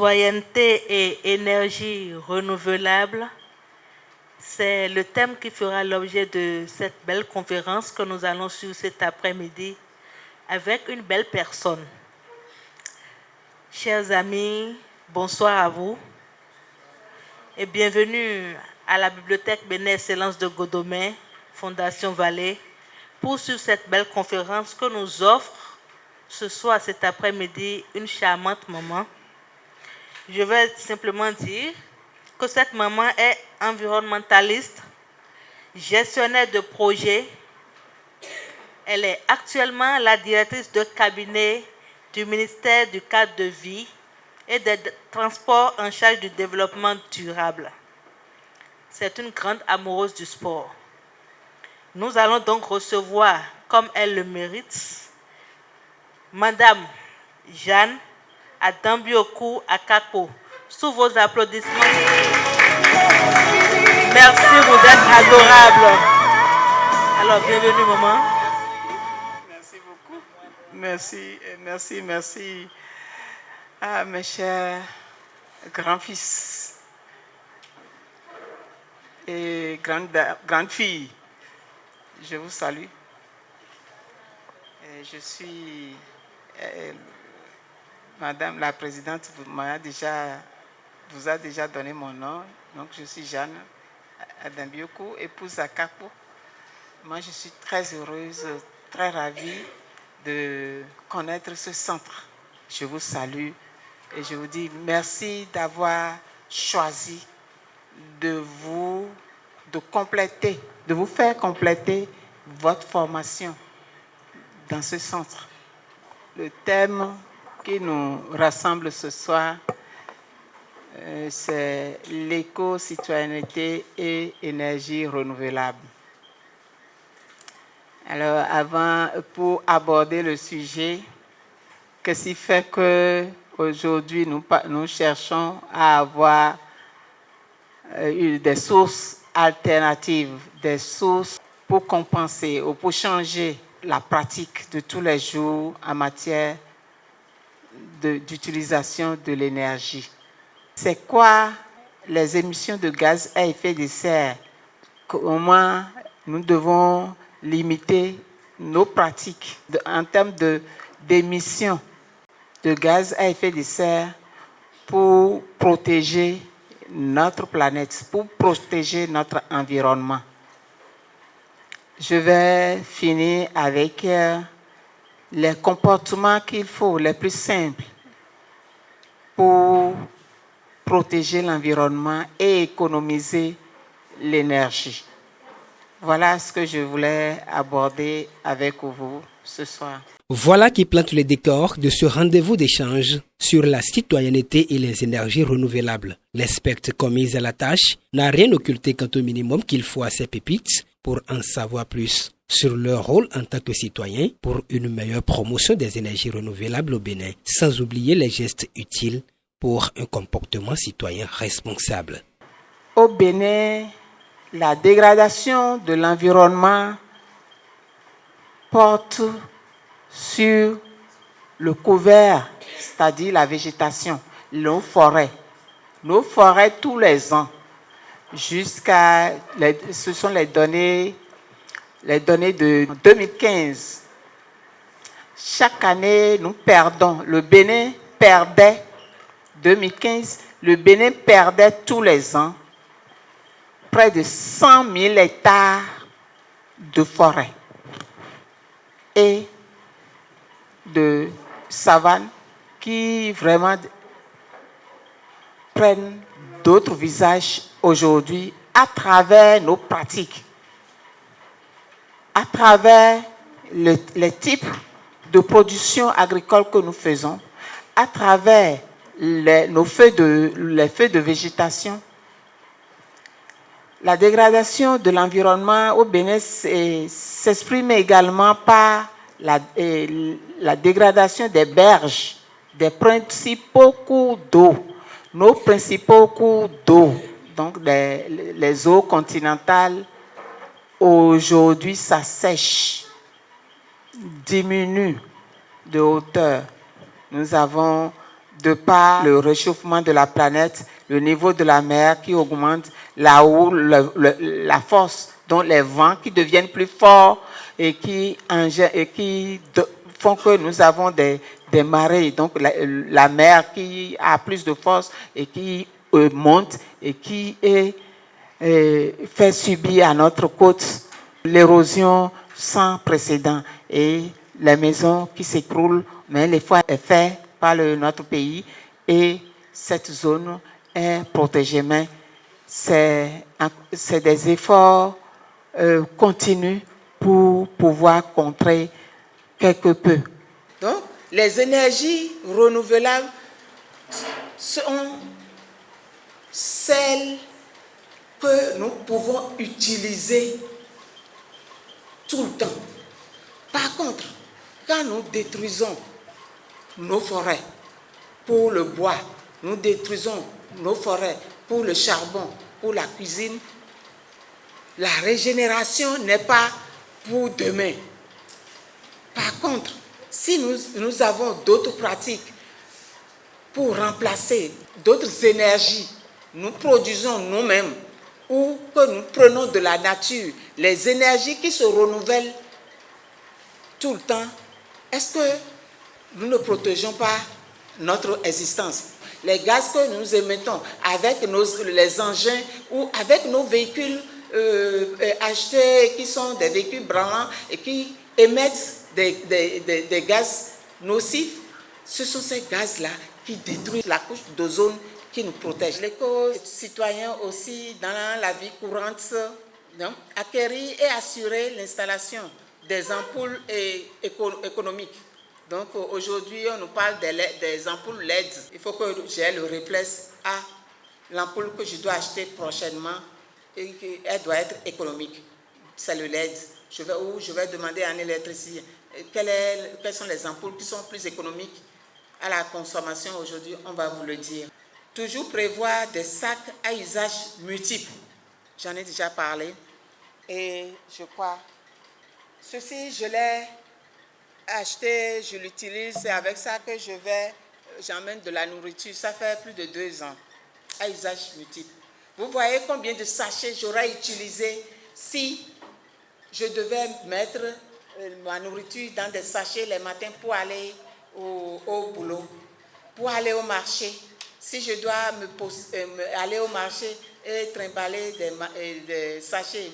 Citoyenneté et énergie renouvelable, c'est le thème qui fera l'objet de cette belle conférence que nous allons suivre cet après-midi avec une belle personne. Chers amis, bonsoir à vous et bienvenue à la Bibliothèque Bénin Excellence de Godomé, Fondation Vallée, pour suivre cette belle conférence que nous offre ce soir, cet après-midi, une charmante maman. Je vais simplement dire que cette maman est environnementaliste, gestionnaire de projet. Elle est actuellement la directrice de cabinet du ministère du cadre de vie et des transports en charge du développement durable. C'est une grande amoureuse du sport. Nous allons donc recevoir, comme elle le mérite, Madame Jeanne Adambioku Akapo. Sous vos applaudissements. Merci, vous êtes adorable. Alors, bienvenue, maman. Merci beaucoup. Merci à mes chers grands-fils et grandes filles. Je vous salue. Je suis Madame la Présidente, vous a déjà donné mon nom. Donc, je suis Jeanne Adambioku, épouse Akapo. Moi, je suis très heureuse, très ravie de connaître ce centre. Je vous salue et je vous dis merci d'avoir choisi de vous faire compléter votre formation dans ce centre. Le thème qui nous rassemble ce soir, c'est l'éco-citoyenneté et énergie renouvelable. Alors, pour aborder le sujet, qu'est-ce qui fait qu'aujourd'hui nous cherchons à avoir des sources alternatives, des sources pour compenser ou pour changer la pratique de tous les jours en matière d'utilisation de l'énergie. C'est quoi les émissions de gaz à effet de serre? Comment nous devons limiter nos pratiques en termes d'émissions de gaz à effet de serre pour protéger notre planète, pour protéger notre environnement. Je vais finir avec les comportements qu'il faut, les plus simples, pour protéger l'environnement et économiser l'énergie. Voilà ce que je voulais aborder avec vous ce soir. Voilà qui plante le décor de ce rendez-vous d'échange sur la citoyenneté et les énergies renouvelables. L'experte commise à la tâche n'a rien occulté quant au minimum qu'il faut à ses pépites pour en savoir plus sur leur rôle en tant que citoyen pour une meilleure promotion des énergies renouvelables au Bénin, sans oublier les gestes utiles pour un comportement citoyen responsable. Au Bénin, la dégradation de l'environnement porte sur le couvert, c'est-à-dire la végétation, nos forêts. Nos forêts tous les ans, ce sont les données de 2015. Chaque année, nous perdons. Le Bénin perdait, 2015, le Bénin perdait tous les ans près de 100 000 hectares de forêt et de savane qui vraiment prennent d'autres visages aujourd'hui à travers nos pratiques, à travers les types de production agricole que nous faisons, à travers les feux de végétation. La dégradation de l'environnement au Bénin s'exprime également par la dégradation des berges, des principaux cours d'eau. Nos principaux cours d'eau, donc les eaux continentales, aujourd'hui s'assèchent, diminuent de hauteur. Nous avons de par le réchauffement de la planète, le niveau de la mer qui augmente, là où la force, dont les vents qui deviennent plus forts et qui font que nous avons des marées, donc la mer qui a plus de force et qui monte et qui fait subir à notre côte l'érosion sans précédent et les maisons qui s'écroulent, mais les fois est fait par notre pays et cette zone est protégée. Mais c'est des efforts continus pour pouvoir contrer quelque peu. Donc, les énergies renouvelables sont celles que nous pouvons utiliser tout le temps. Par contre, quand nous détruisons nos forêts pour le bois, nous détruisons nos forêts pour le charbon, pour la cuisine, la régénération n'est pas pour demain. Par contre, si nous avons d'autres pratiques pour remplacer d'autres énergies, nous produisons nous-mêmes ou que nous prenons de la nature, les énergies qui se renouvellent tout le temps, est-ce que nous ne protégeons pas notre existence? Les gaz que nous émettons avec les engins ou avec nos véhicules achetés qui sont des véhicules branlants et qui émettent des gaz nocifs, ce sont ces gaz-là qui détruisent la couche d'ozone qui nous protège. L'éco-citoyen aussi, dans la vie courante, acquérir et assurer l'installation des ampoules économiques. Donc aujourd'hui, on nous parle des ampoules LED. Il faut que j'ai le réflexe à l'ampoule que je dois acheter prochainement et qu'elle doit être économique. C'est le LED. Je vais demander à un électricien quelles sont les ampoules qui sont plus économiques à la consommation aujourd'hui, on va vous le dire. Toujours prévoir des sacs à usage multiple. J'en ai déjà parlé. Et je crois, ceci, je l'ai acheté, je l'utilise. C'est avec ça que j'emmène de la nourriture. Ça fait plus de 2 ans, à usage multiple. Vous voyez combien de sachets j'aurais utilisé si je devais mettre ma nourriture dans des sachets les matins pour aller au boulot, pour aller au marché. Si je dois aller au marché et trimballer des sachets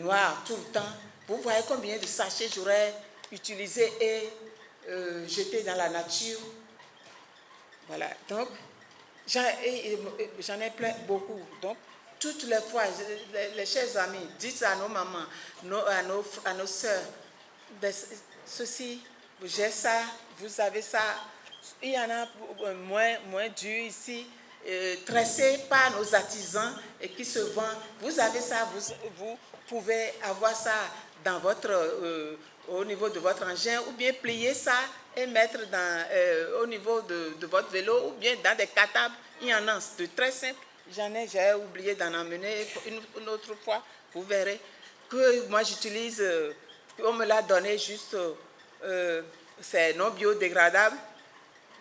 noirs tout le temps, vous voyez combien de sachets j'aurais utilisé et jeté dans la nature. Voilà, donc j'en ai plein beaucoup. Donc, toutes les fois, les chers amis, dites à nos mamans, à nos soeurs, ceci, j'ai ça, vous avez ça. Il y en a moins dur ici, tressé par nos artisans et qui se vend. Vous avez ça, vous pouvez avoir ça dans au niveau de votre engin ou bien plier ça et mettre au niveau de votre vélo ou bien dans des catables. Il y en a de très simple. J'ai oublié d'en emmener une autre fois. Vous verrez que moi j'utilise, on me l'a donné juste, c'est non biodégradable.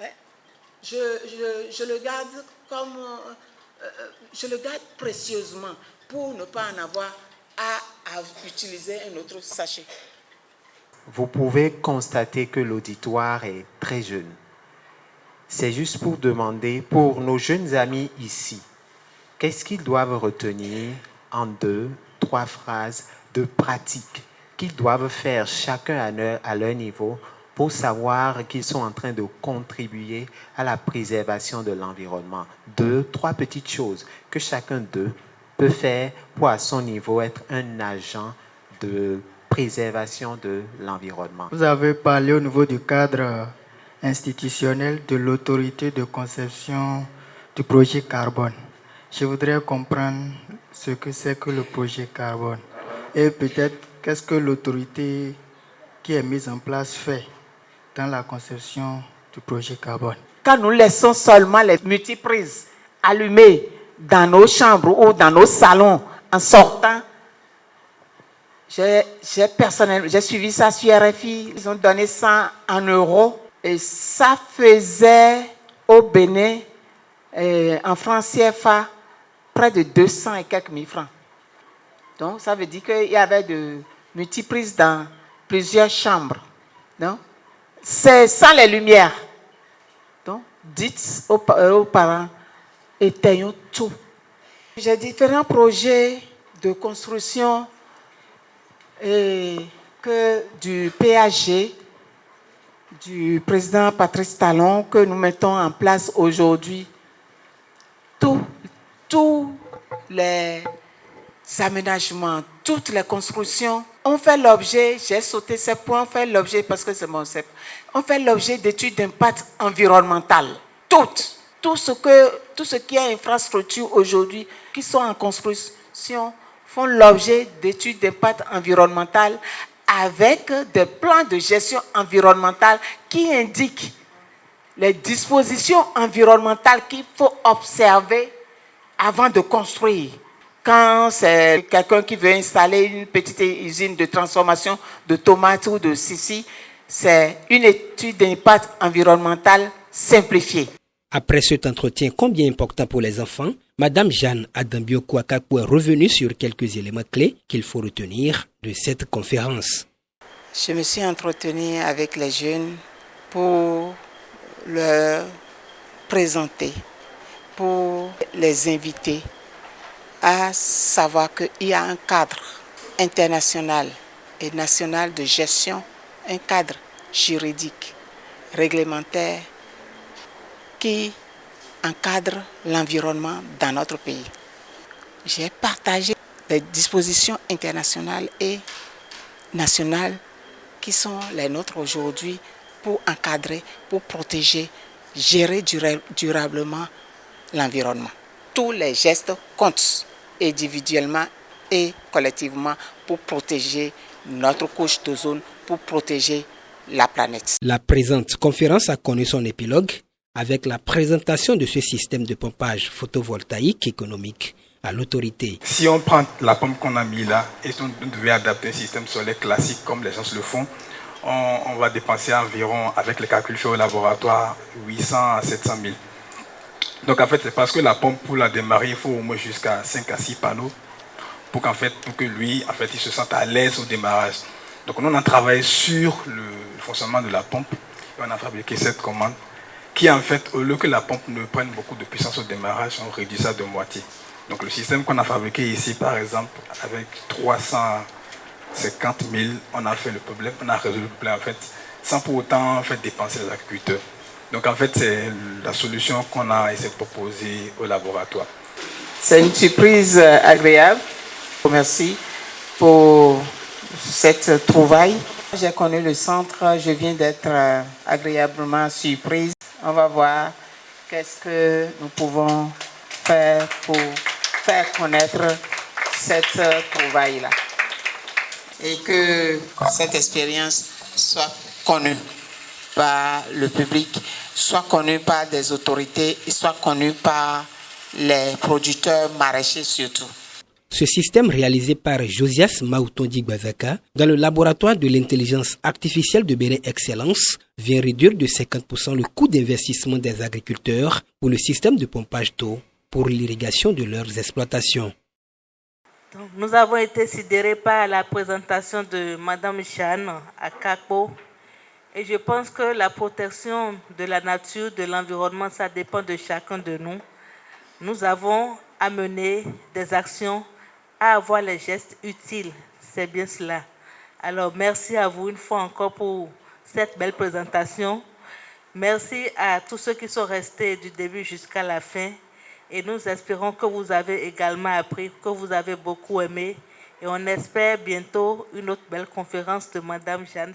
Mais je le garde je le garde précieusement pour ne pas en avoir à utiliser un autre sachet. Vous pouvez constater que l'auditoire est très jeune. C'est juste pour demander, pour nos jeunes amis ici, qu'est-ce qu'ils doivent retenir en 2, 3 phrases de pratique qu'ils doivent faire chacun à leur niveau pour savoir qu'ils sont en train de contribuer à la préservation de l'environnement. 2, 3 petites choses que chacun d'eux peut faire pour à son niveau être un agent de préservation de l'environnement. Vous avez parlé au niveau du cadre institutionnel de l'autorité de conception du projet carbone. Je voudrais comprendre ce que c'est que le projet carbone et peut-être qu'est-ce que l'autorité qui est mise en place fait dans la conception du projet carbone. Quand nous laissons seulement les multiprises allumées dans nos chambres ou dans nos salons en sortant, j'ai suivi ça sur RFI, ils ont donné ça en euros et ça faisait au Bénin, en francs CFA, près de 200 et quelques mille francs. Donc, ça veut dire qu'il y avait de multiprises dans plusieurs chambres. Donc, c'est sans les lumières. Donc, dites aux parents, éteignons tout. J'ai différents projets de construction que du PAG, du président Patrice Talon, que nous mettons en place aujourd'hui. Tous les aménagements, toutes les constructions ont fait l'objet, j'ai sauté ces points, ont fait l'objet, parce que c'est mon CEP, ont fait l'objet d'études d'impact environnemental. Tout ce qui est infrastructure aujourd'hui, qui sont en construction, font l'objet d'études d'impact environnemental avec des plans de gestion environnementale qui indiquent les dispositions environnementales qu'il faut observer avant de construire. Quand c'est quelqu'un qui veut installer une petite usine de transformation de tomates ou de ceci, c'est une étude d'impact environnemental simplifiée. Après cet entretien combien important pour les enfants, Madame Jeanne Adambio Kouakakou est revenue sur quelques éléments clés qu'il faut retenir de cette conférence. Je me suis entretenue avec les jeunes pour leur présenter, pour les inviter à savoir qu'il y a un cadre international et national de gestion, un cadre juridique, réglementaire qui encadre l'environnement dans notre pays. J'ai partagé les dispositions internationales et nationales qui sont les nôtres aujourd'hui pour encadrer, pour protéger, gérer durablement l'environnement. Tous les gestes comptent individuellement et collectivement pour protéger notre couche d'ozone, pour protéger la planète. La présente conférence a connu son épilogue avec la présentation de ce système de pompage photovoltaïque économique à l'autorité. Si on prend la pompe qu'on a mis là et on devait adapter un système solaire classique comme les gens le font, on va dépenser environ, avec les calculs faits au laboratoire, 800 à 700 000. Donc en fait, c'est parce que la pompe, pour la démarrer, il faut au moins jusqu'à 5 à 6 panneaux pour que lui, en fait, il se sente à l'aise au démarrage. Donc nous, on a travaillé sur le fonctionnement de la pompe et on a fabriqué cette commande qui, en fait, au lieu que la pompe ne prenne beaucoup de puissance au démarrage, on réduit ça de moitié. Donc le système qu'on a fabriqué ici, par exemple, avec 350 000, on a fait le problème, on a résolu le problème, en fait, sans pour autant en fait, dépenser les agriculteurs. Donc en fait, c'est la solution qu'on a essayé de proposer au laboratoire. C'est une surprise agréable. Merci pour cette trouvaille. J'ai connu le centre, je viens d'être agréablement surprise. On va voir qu'est-ce que nous pouvons faire pour faire connaître cette trouvaille-là. Et que cette expérience soit connue par le public, soit connue par des autorités, et soit connue par les producteurs maraîchers surtout. Ce système réalisé par Josias Maoutondi Gbazaka dans le laboratoire de l'intelligence artificielle de Bénin Excellence vient réduire de 50% le coût d'investissement des agriculteurs pour le système de pompage d'eau pour l'irrigation de leurs exploitations. Donc, nous avons été sidérés par la présentation de Mme Jeanne à Kakpo. Et je pense que la protection de la nature, de l'environnement, ça dépend de chacun de nous. Nous avons amené des actions à avoir les gestes utiles. C'est bien cela. Alors, merci à vous une fois encore pour cette belle présentation. Merci à tous ceux qui sont restés du début jusqu'à la fin. Et nous espérons que vous avez également appris, que vous avez beaucoup aimé. Et on espère bientôt une autre belle conférence de Mme Jeanne.